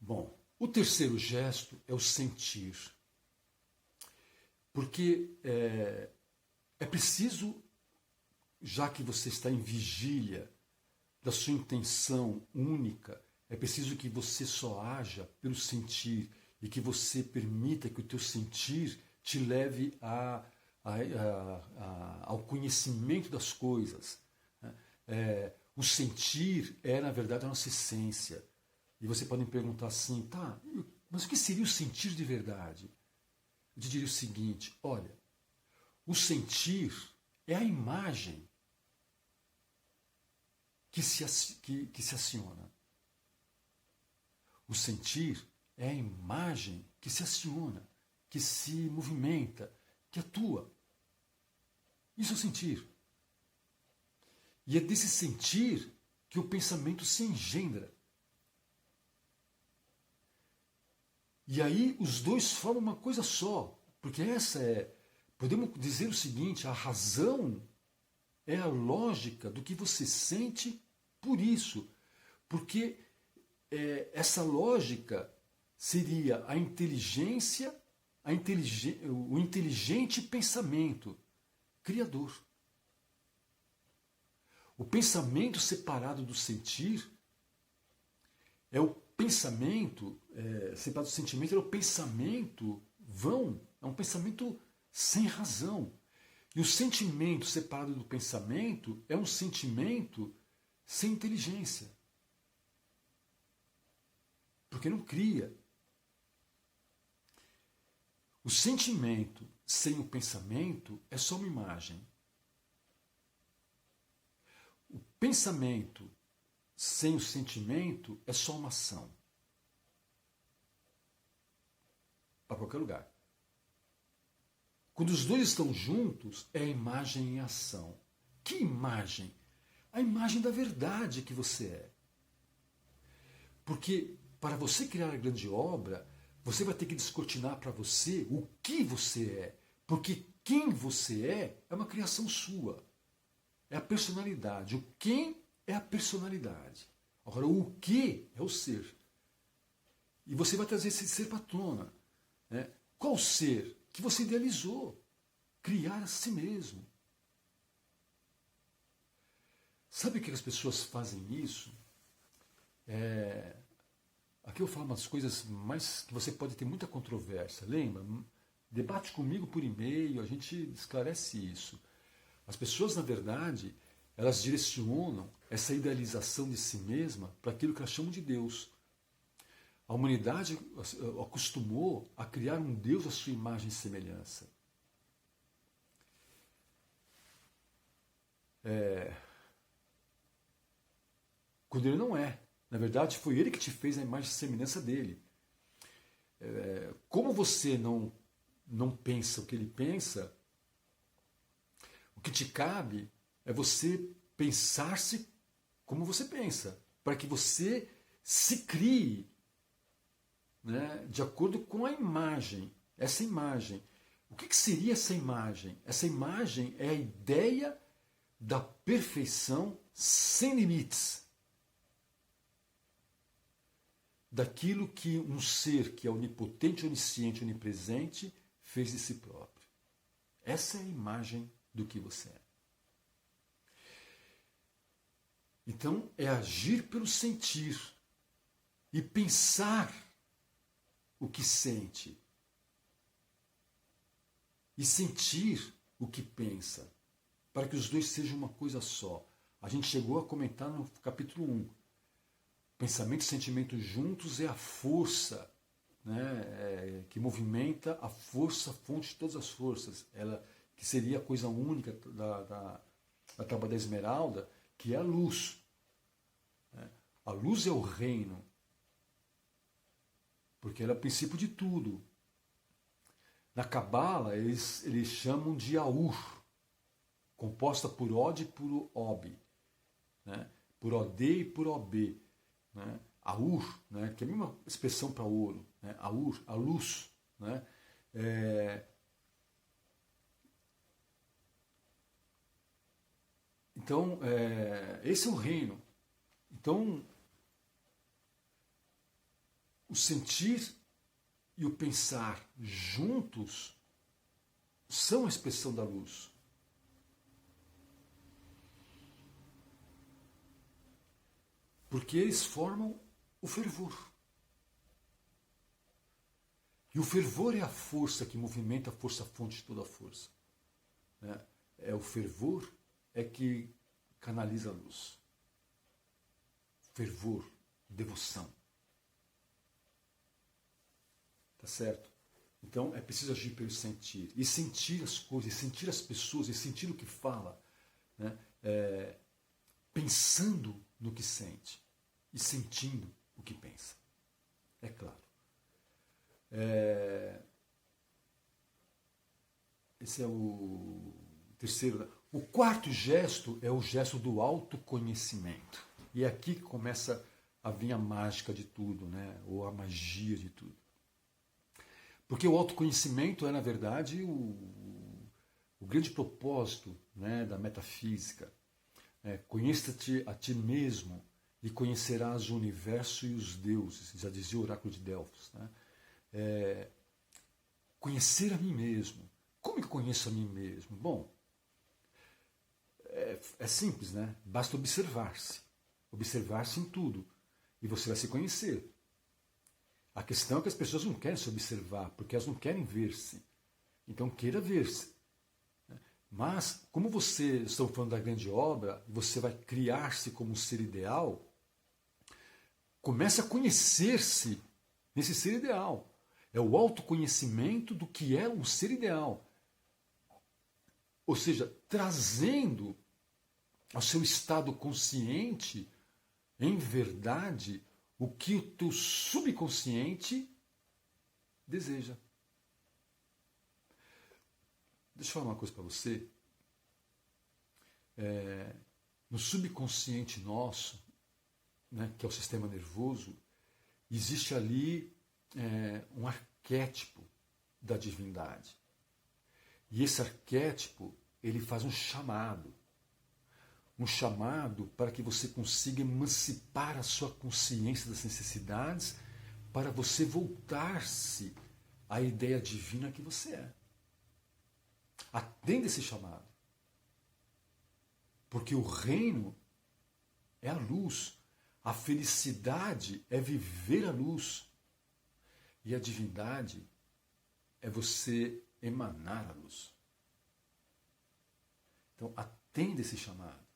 Bom, o terceiro gesto é o sentir. Porque é preciso, já que você está em vigília da sua intenção única, é preciso que você só haja pelo sentir e que você permita que o teu sentir te leve ao conhecimento das coisas. O sentir é, na verdade, a nossa essência. E você pode me perguntar assim, tá, mas o que seria o sentir de verdade? Eu te diria o seguinte, olha, o sentir é a imagem que se aciona. O sentir é a imagem que se aciona, que se movimenta, que atua. Isso é o sentir. E é desse sentir que o pensamento se engendra. E aí os dois formam uma coisa só, porque podemos dizer o seguinte, a razão é a lógica do que você sente por isso. Porque essa lógica seria a inteligência, o inteligente pensamento criador. O pensamento separado do sentir é o pensamento, separado do sentimento, é o pensamento vão, é um pensamento sem razão. E o sentimento separado do pensamento é um sentimento sem inteligência. Porque não cria. O sentimento sem o pensamento é só uma imagem. O pensamento sem o sentimento é só uma ação. Para qualquer lugar. Quando os dois estão juntos, é a imagem em ação. Que imagem? A imagem da verdade que você é. Porque para você criar a grande obra, você vai ter que descortinar para você o que você é. Porque quem você é uma criação sua. É a personalidade. O quem é a personalidade. Agora, o que é o ser. E você vai trazer esse ser para a tona. Né? Qual ser? Que você idealizou. Criar a si mesmo. Sabe que as pessoas fazem isso? Aqui eu falo umas coisas mais que você pode ter muita controvérsia. Lembra? Debate comigo por e-mail, a gente esclarece isso. As pessoas, na verdade, elas direcionam essa idealização de si mesma para aquilo que elas chamam de Deus. A humanidade acostumou a criar um Deus à sua imagem e semelhança. Quando ele não é. Na verdade, foi ele que te fez a imagem e semelhança dele. Como você não pensa o que ele pensa, o que te cabe é você pensar-se como você pensa, para que você se crie, né, de acordo com a imagem. Essa imagem. O que seria essa imagem? Essa imagem é a ideia da perfeição sem limites. Daquilo que um ser que é onipotente, onisciente, onipresente fez de si próprio. Essa é a imagem do que você é. Então, é agir pelo sentir e pensar o que sente e sentir o que pensa, para que os dois sejam uma coisa só. A gente chegou a comentar no capítulo 1. Pensamento e sentimento juntos é a força, né, que movimenta a força, a fonte de todas as forças. Ela que seria a coisa única da tábua da esmeralda, que é a luz. Né? A luz é o reino, porque ela é o princípio de tudo. Na Cabala, eles chamam de Aur, composta por Od e por Ob, né? Por Od e por Ob. Né? Aur, né? Que é a mesma expressão para ouro. Né? Aur, a luz. Né? Então, esse é o reino. Então, o sentir e o pensar juntos são a expressão da luz. Porque eles formam o fervor. E o fervor é a força que movimenta a força-fonte de toda a força. Né? É o fervor é que canaliza a luz. Fervor, devoção. Tá certo? Então é preciso agir pelo sentir. E sentir as coisas, e sentir as pessoas, e sentir o que fala. Né? Pensando no que sente. E sentindo o que pensa. É claro. Esse é o terceiro. O quarto gesto é o gesto do autoconhecimento. E é aqui que começa a vir a mágica de tudo, né? Ou a magia de tudo. Porque o autoconhecimento é, na verdade, o grande propósito, né, da metafísica. Conheça-te a ti mesmo e conhecerás o universo e os deuses, já dizia o oráculo de Delfos. Né? Conhecer a mim mesmo. Como eu conheço a mim mesmo? Bom, é simples, né? Basta observar-se. Observar-se em tudo. E você vai se conhecer. A questão é que as pessoas não querem se observar, porque elas não querem ver-se. Então queira ver-se. Mas, como estamos falando da grande obra, você vai criar-se como um ser ideal, comece a conhecer-se nesse ser ideal. É o autoconhecimento do que é um ser ideal. Ou seja, trazendo ao seu estado consciente, em verdade, o que o teu subconsciente deseja. Deixa eu falar uma coisa para você. No subconsciente nosso, né, que é o sistema nervoso, existe ali um arquétipo da divindade. E esse arquétipo, ele faz um chamado para que você consiga emancipar a sua consciência das necessidades, para você voltar-se à ideia divina que você é. Atenda esse chamado. Porque o reino é a luz. A felicidade é viver a luz. E a divindade é você emanar a luz. Então, atenda esse chamado.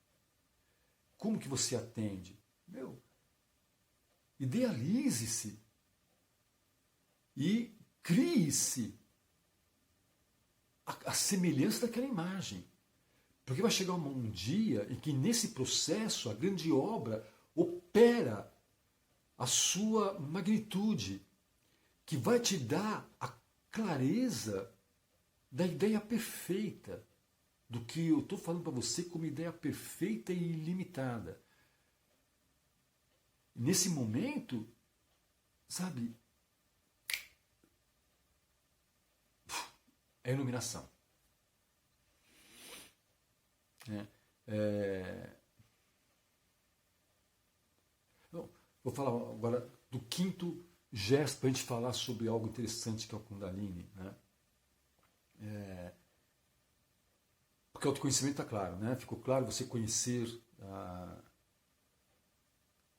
Como que você atende? Idealize-se e crie-se a semelhança daquela imagem. Porque vai chegar um dia em que nesse processo a grande obra opera a sua magnitude, que vai te dar a clareza da ideia perfeita, do que eu estou falando para você como ideia perfeita e ilimitada. Nesse momento, sabe, é iluminação. Vou falar agora do quinto gesto para a gente falar sobre algo interessante que é o Kundalini. Né? Porque o autoconhecimento está claro, né? Ficou claro você conhecer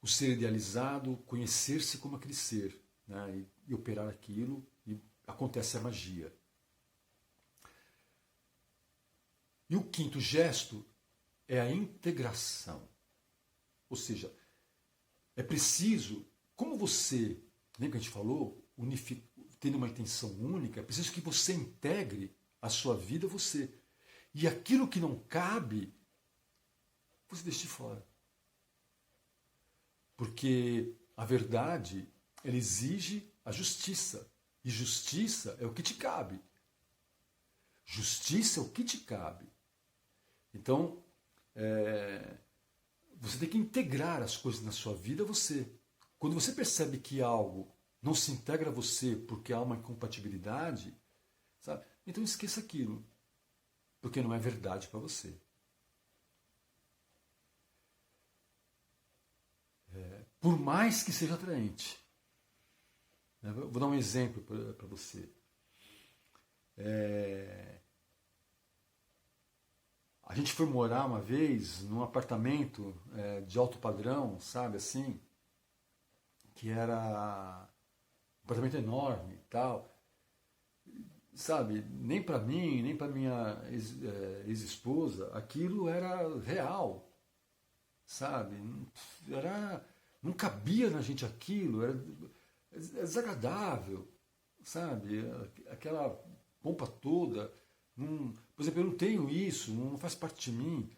o ser idealizado, conhecer-se como aquele ser, né? E operar aquilo, e acontece a magia. E o quinto gesto é a integração. Ou seja, é preciso, como você, lembra que a gente falou, tendo uma intenção única, é preciso que você integre a sua vida a você. E aquilo que não cabe, você deixa de fora. Porque a verdade, ela exige a justiça. E justiça é o que te cabe. Justiça é o que te cabe. Então, você tem que integrar as coisas na sua vida a você. Quando você percebe que algo não se integra a você porque há uma incompatibilidade, sabe? Então esqueça aquilo. Porque não é verdade para você. Por mais que seja atraente. né? Vou dar um exemplo para você. A gente foi morar uma vez num apartamento de alto padrão, sabe, assim, que era um apartamento enorme e tal. Sabe, nem para mim, nem para minha ex-esposa, aquilo era real, sabe? Não cabia na gente aquilo, era desagradável, sabe? Aquela pompa toda. Por exemplo, eu não tenho isso, não faz parte de mim.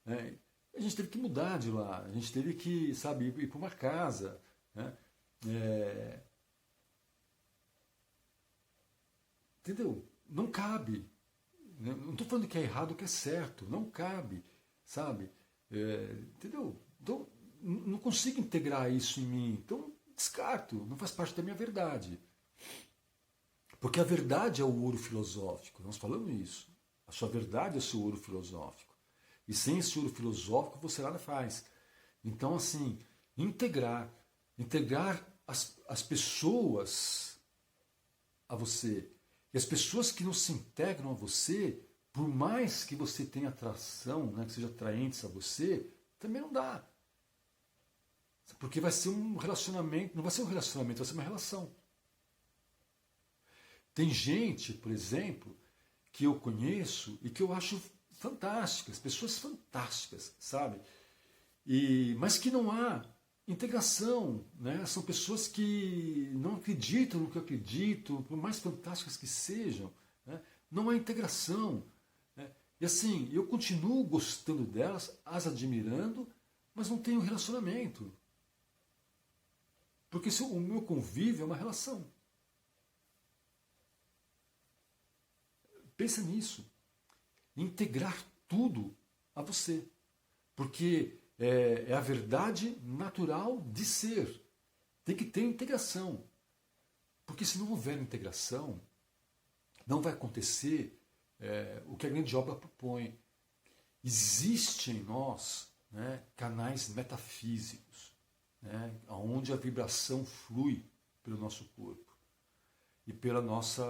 Né? A gente teve que mudar de lá, a gente teve que, sabe, ir para uma casa. Né? Entendeu? Não cabe. Não estou falando que é errado ou que é certo, não cabe, sabe? Entendeu? Então, não consigo integrar isso em mim, então descarto, não faz parte da minha verdade. Porque a verdade é o ouro filosófico, nós falamos isso. A sua verdade é o seu ouro filosófico. E sem esse ouro filosófico você nada faz. Então, assim, integrar as pessoas a você. E as pessoas que não se integram a você, por mais que você tenha atração, né, que seja atraentes a você, também não dá. Porque vai ser um relacionamento, não vai ser um relacionamento, vai ser uma relação. Tem gente, por exemplo, que eu conheço e que eu acho fantásticas, pessoas fantásticas, sabe? Mas que não há integração, né? São pessoas que não acreditam no que eu acredito, por mais fantásticas que sejam, né? Não há integração. Né? E assim, eu continuo gostando delas, as admirando, mas não tenho relacionamento. Porque o meu convívio é uma relação. Pensa nisso. Integrar tudo a você. Porque é a verdade natural de ser. Tem que ter integração. Porque se não houver integração, não vai acontecer o que a grande obra propõe. Existe em nós, né, canais metafísicos, né, onde a vibração flui pelo nosso corpo e pelo nosso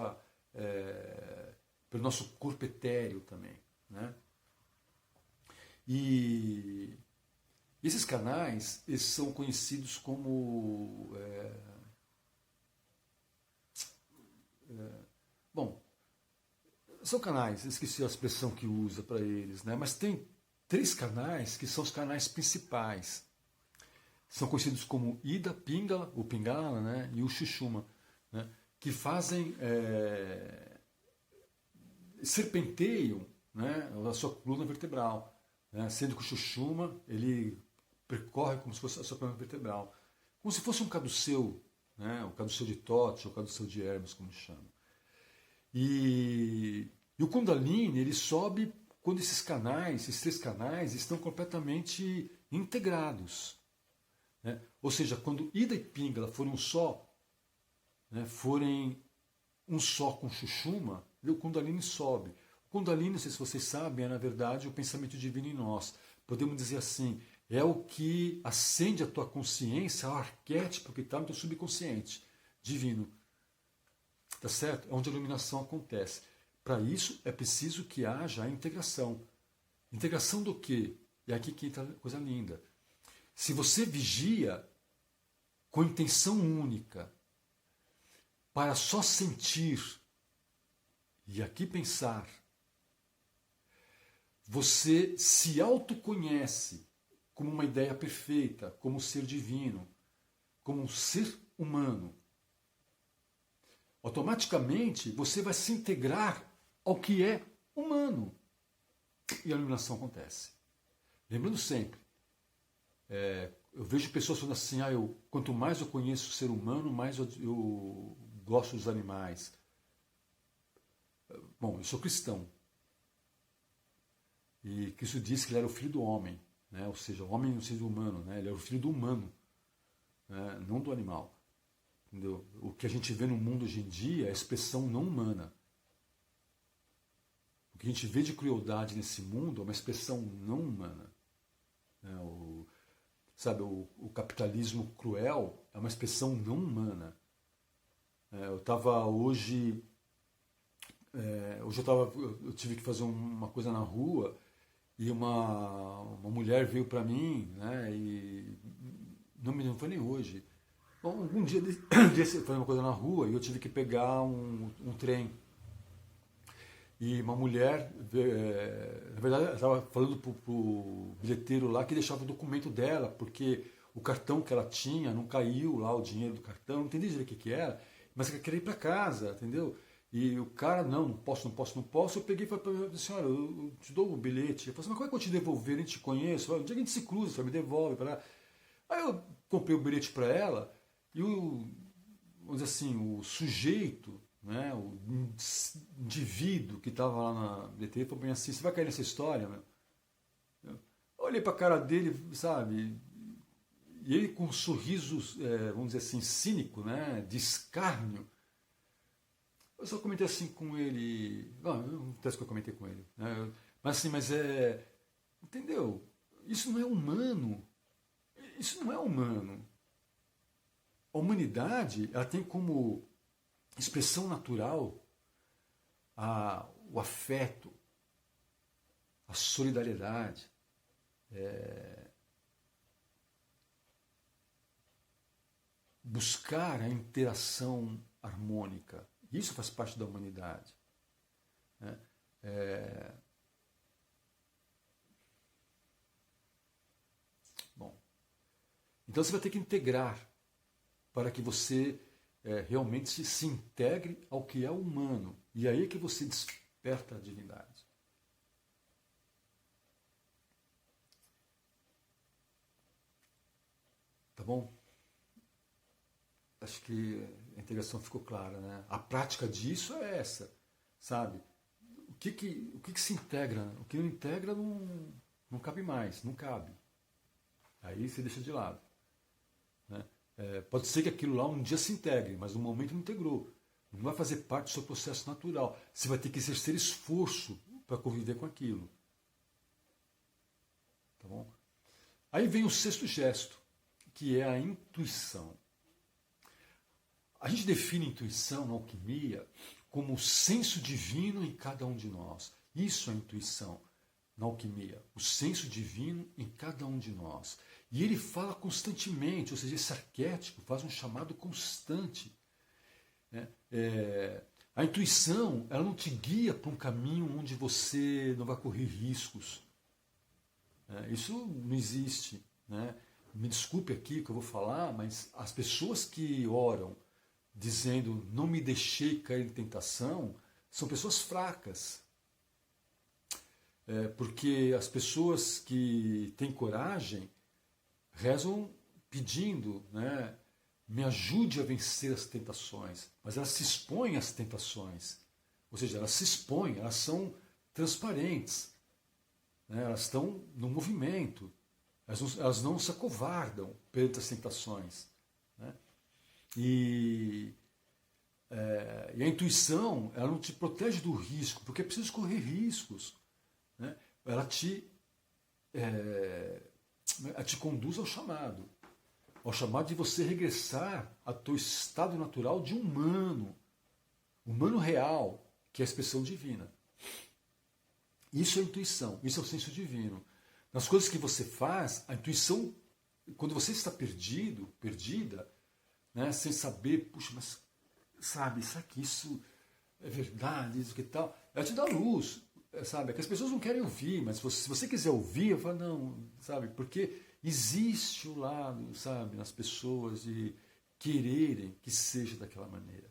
corpo etéreo também. Né? E esses canais, eles são conhecidos como... bom, são canais, esqueci a expressão que usa para eles, né? Mas tem 3 canais que são os canais principais. São conhecidos como Ida, Pingala, o Pingala, né? E o Xuxuma, né? Que fazem... serpenteiam, né, a sua coluna vertebral. Né? Sendo que o Xuxuma, ele percorre como se fosse a sua coluna vertebral. Como se fosse um caduceu, né? O caduceu de Thoth, ou o caduceu de Hermes, como chama. E o Kundalini, ele sobe quando esses 3 canais, estão completamente integrados. Né? Ou seja, quando Ida e Pingala forem um só, né, forem um só com Xuxuma, o Kundalini sobe. O Kundalini, não sei se vocês sabem, é na verdade o pensamento divino em nós. Podemos dizer assim, é o que acende a tua consciência, o arquétipo que está no teu subconsciente divino. Tá certo? É onde a iluminação acontece. Para isso é preciso que haja a integração. Integração do quê? E aqui que entra coisa linda. Se você vigia com intenção única para só sentir e aqui pensar, você se autoconhece como uma ideia perfeita, como um ser divino, como um ser humano. Automaticamente você vai se integrar ao que é humano. E a iluminação acontece. Lembrando sempre, eu vejo pessoas falando assim, quanto mais eu conheço o ser humano, mais eu gosto dos animais. Bom, eu sou cristão. E Cristo disse que ele era o filho do homem. Né? Ou seja, o homem no ser humano. Né? Ele era o filho do humano, né? Não do animal. Entendeu? O que a gente vê no mundo hoje em dia é a expressão não humana. O que a gente vê de crueldade nesse mundo é uma expressão não humana. Né? O capitalismo cruel é uma expressão não humana. Eu estava hoje eu tive que fazer uma coisa na rua e uma mulher veio para mim, né? E não foi nem hoje. Bom, algum dia desse, foi uma coisa na rua e eu tive que pegar um trem. E uma mulher, na verdade, ela estava falando pro bilheteiro lá que deixava o documento dela, porque o cartão que ela tinha não caiu lá, o dinheiro do cartão, não entendi direito o que era, mas ela queria ir para casa, entendeu? E o cara, não posso, não posso, não posso. Eu peguei e falei para ela, senhora, eu te dou o bilhete. Eu falei assim, mas como é que eu vou te devolver? Eu nem te conheço. Um dia que a gente se cruza, você me devolve. Aí eu comprei o bilhete para ela e vamos dizer assim, o sujeito, né, o indivíduo que estava lá na bilheteria falou bem assim, você vai cair nessa história, meu? Eu olhei para a cara dele, sabe, e ele com um sorriso, vamos dizer assim, cínico, né, de escárnio. Eu só comentei assim com ele, não acontece que eu comentei com ele, né, mas assim, entendeu? Isso não é humano. Isso não é humano. A humanidade, ela tem como expressão natural o afeto, a solidariedade, buscar a interação harmônica. Isso faz parte da humanidade. Né? Bom, então você vai ter que integrar para que você realmente se integre ao que é humano. E aí é que você desperta a divindade. Tá bom? Acho que a integração ficou clara, né? A prática disso é essa, sabe? O que se integra? O que não integra não cabe mais, não cabe. Aí você deixa de lado. Né? Pode ser que aquilo lá um dia se integre, mas no momento não integrou. Não vai fazer parte do seu processo natural. Você vai ter que exercer esforço para conviver com aquilo. Tá bom? Aí vem o sexto gesto, que é a intuição. A gente define intuição na alquimia como o senso divino em cada um de nós. Isso é intuição na alquimia, o senso divino em cada um de nós. E ele fala constantemente, ou seja, esse arquétipo faz um chamado constante. Né? A intuição, ela não te guia para um caminho onde você não vai correr riscos. Isso não existe. Né? Me desculpe aqui o que eu vou falar, mas as pessoas que oram dizendo não me deixei cair em tentação, são pessoas fracas. Porque as pessoas que têm coragem rezam pedindo, né, me ajude a vencer as tentações. Mas elas se expõem às tentações. Ou seja, elas se expõem, elas são transparentes. Né, elas estão no movimento. Elas não se acovardam perante as tentações. Né? E a intuição, ela não te protege do risco, porque é preciso correr riscos. Né? Ela te conduz ao chamado de você regressar ao teu estado natural de humano real, que é a expressão divina. Isso é a intuição, isso é o senso divino. Nas coisas que você faz, a intuição, quando você está perdida, né, sem saber, puxa, mas sabe, será que isso é verdade, isso que tal? Ela te dá luz, sabe? É que as pessoas não querem ouvir, mas se você quiser ouvir, eu falo, não, sabe? Porque existe o lado, sabe, nas pessoas de quererem que seja daquela maneira.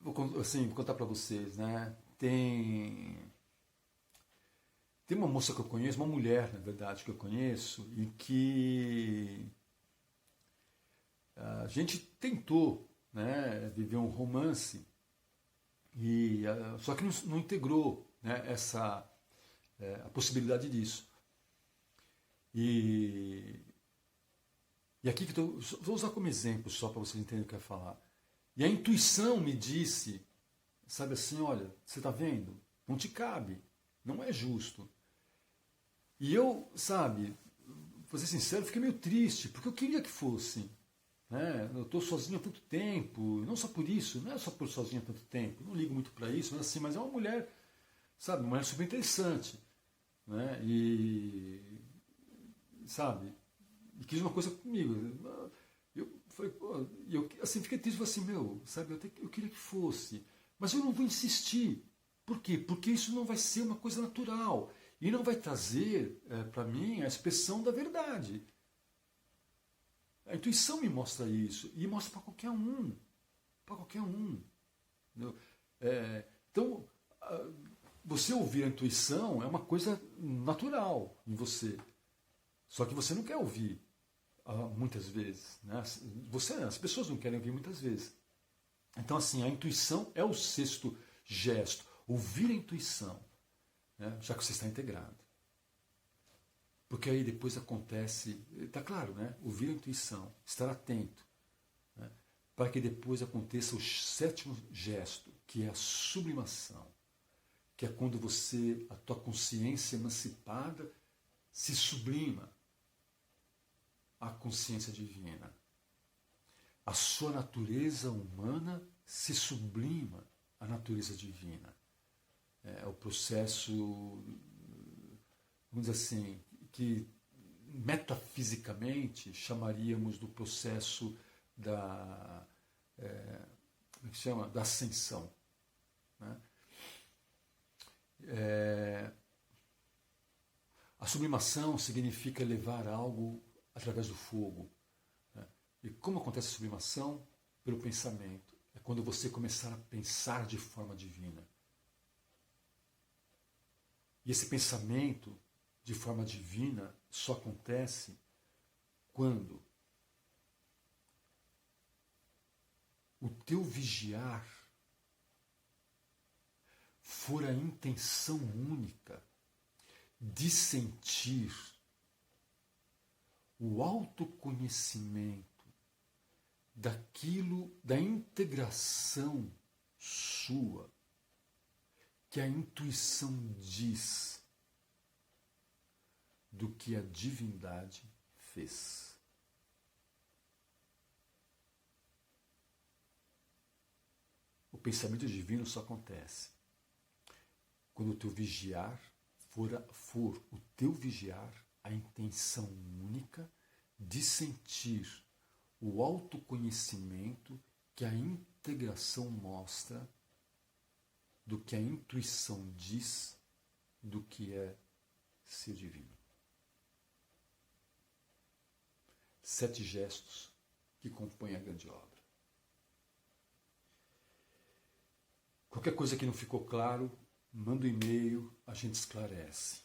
Vou contar para vocês, né? Tem uma moça que eu conheço, uma mulher, na verdade, que eu conheço, e que a gente tentou, né, viver um romance, só que não integrou, né, a possibilidade disso. E aqui que vou usar como exemplo só para vocês entenderem o que eu ia falar. E a intuição me disse, sabe assim, olha, você está vendo? Não te cabe, não é justo. E eu, sabe, vou ser sincero, fiquei meio triste, porque eu queria que fosse. Né? Eu estou sozinho há tanto tempo, não só por isso, não é só por sozinho há tanto tempo, não ligo muito para isso, mas assim, mas é uma mulher, sabe, uma mulher super interessante. Né? E, sabe, e quis uma coisa comigo. Eu falei, pô, eu assim, fiquei triste, falei assim, meu, sabe, eu queria que fosse, mas eu não vou insistir. Por quê? Porque isso não vai ser uma coisa natural e não vai trazer para mim a expressão da verdade. A intuição me mostra isso e mostra para qualquer um, para qualquer um. Então, você ouvir a intuição é uma coisa natural em você, só que você não quer ouvir muitas vezes, né? As pessoas não querem ouvir muitas vezes. Então, assim, a intuição é o sexto gesto. Ouvir a intuição, né? Já que você está integrado. Porque aí depois acontece, está claro, né? Ouvir a intuição, estar atento, né? Para que depois aconteça o sétimo gesto, que é a sublimação, que é quando você, a tua consciência emancipada, se sublima à consciência divina. A sua natureza humana se sublima à natureza divina. É o processo, vamos dizer assim, que metafisicamente chamaríamos do processo da, como é que chama? Da ascensão. Né? A sublimação significa levar algo através do fogo. Né? E como acontece a sublimação? Pelo pensamento. É quando você começar a pensar de forma divina. E esse pensamento de forma divina só acontece quando o teu vigiar for a intenção única de sentir o autoconhecimento daquilo, da integração sua, que a intuição diz do que a divindade fez. O pensamento divino só acontece quando o teu vigiar for o teu vigiar a intenção única de sentir o autoconhecimento que a integração mostra do que a intuição diz do que é ser divino. 7 gestos que compõem a grande obra. Qualquer coisa que não ficou claro, manda um e-mail, a gente esclarece.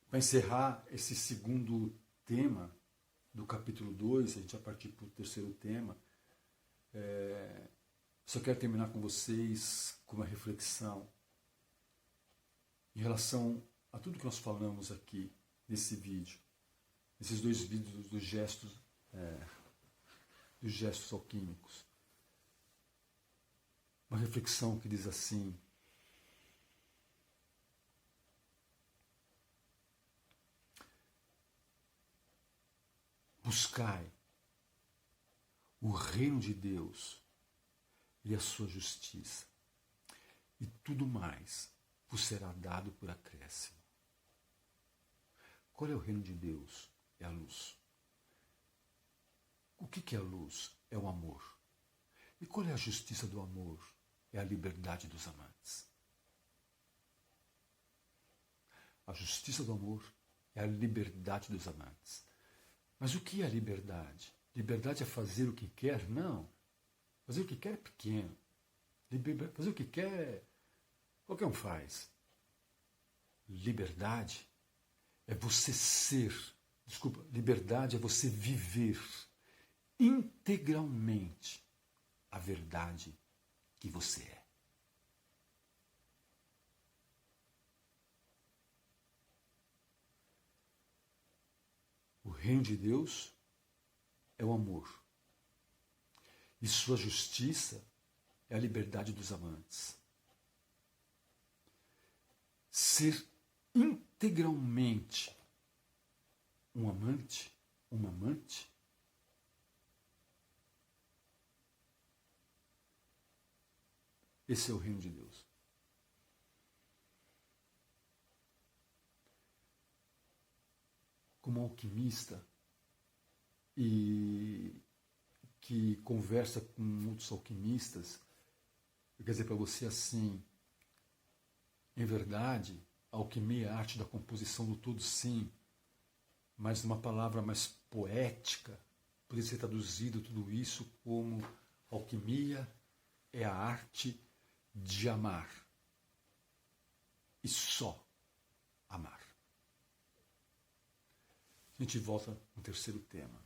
Para encerrar esse segundo tema do capítulo 2, a gente vai partir para o terceiro tema, só quero terminar com vocês com uma reflexão em relação a tudo que nós falamos aqui nesse vídeo, nesses 2 vídeos dos gestos alquímicos. Uma reflexão que diz assim: buscai o reino de Deus e a sua justiça, e tudo mais vos será dado por acréscimo. Qual é o reino de Deus? É a luz. O que é a luz? É o amor. E qual é a justiça do amor? É a liberdade dos amantes. A justiça do amor é a liberdade dos amantes. Mas o que é a liberdade? Liberdade é fazer o que quer? Não. Fazer o que quer é pequeno. Fazer o que quer, qualquer um faz. Liberdade é você ser. Liberdade é você viver integralmente a verdade que você é. O reino de Deus é o amor. E sua justiça é a liberdade dos amantes. Ser integralmente um amante, uma amante, esse é o reino de Deus. Como alquimista e que conversa com outros alquimistas, eu quero dizer para você assim, em verdade, a alquimia é a arte da composição do todo, sim, mas numa palavra mais poética, poderia ser traduzido tudo isso como alquimia é a arte de amar. E só amar. A gente volta no terceiro tema.